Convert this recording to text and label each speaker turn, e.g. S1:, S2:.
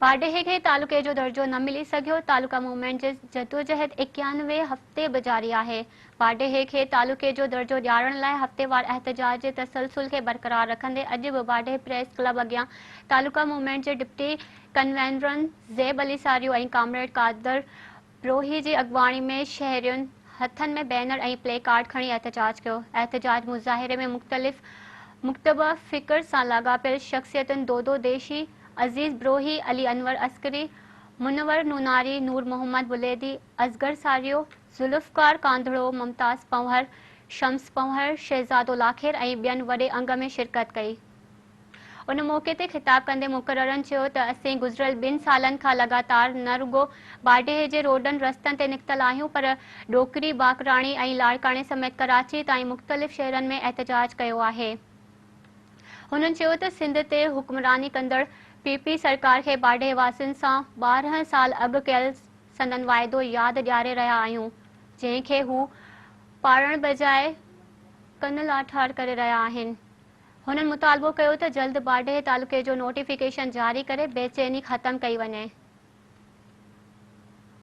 S1: बाडेहे खे तालुके जो दर्जो न मिली सघियो। तालुका मूवमेंट जे जदोजहद 91 हफ़्ते बि जारी आहे। बाडेहे खे तालुके जो दर्जो ॾियारण लाइ हफ़्तेवार एहतजाज जे तसलसल खे बरक़रार रखंदे अॼु बि बाडेहे प्रेस क्लब अॻियां तालुका मूवमेंट जे डिप्टी कन्वेनरनि ज़ेब अली सारियो ऐं कामरेड कादर ब्रोही जी अॻवानी में शहरियुनि हथनि में बैनर ऐं प्ले कार्ड खणी एहतजाज कयो। एहतजाज मुज़ाहिरे में मुख्तलिफ़ फ़िक्र सां लाॻापियल शख़्सियतुनि दोदो देशी, अज़ीज़ ब्रोही, अली अनवर अस्करी, मुनव्वर नूनारी, नूर मोहम्मद बुलेदी, असगर सारियो, जुल्फ़कार कांधड़ो, मुमताज़ पंवर, शम्स पंवर, शहज़ादो लाखेर ऐं ॿियनि वॾे अंग में शिरकत कई। उन मौक़े ते ख़िताब कंदे मुक़ररनि चयो त असीं गुज़िरियल 2 सालनि खां लगातार न रुगो बाडेहे जे रोडनि रस्तनि ते निकितल आहियूं पर डोकरी, बाकराणी ऐं लाड़काणे समेत कराची ताईं मुख़्तलिफ़ शहरनि में एहतजाज कयो आहे। हुननि चयो त सिंध ते हुक्मरानी कंदड़ पीपी सरकार खे बाडेहे वासियुनि सां 12 साल अॻु कयल संदन वाइदो यादि ॾियारे रहिया आहियूं, जंहिंखे हू पाड़ण बजाए कन लाठार करे रहिया आहिनि। हुननि मुतालबो कयो त जल्द बाडेहे तालुके जो नोटिफिकेशन जारी करे बेचैनी ख़त्म कई वञे।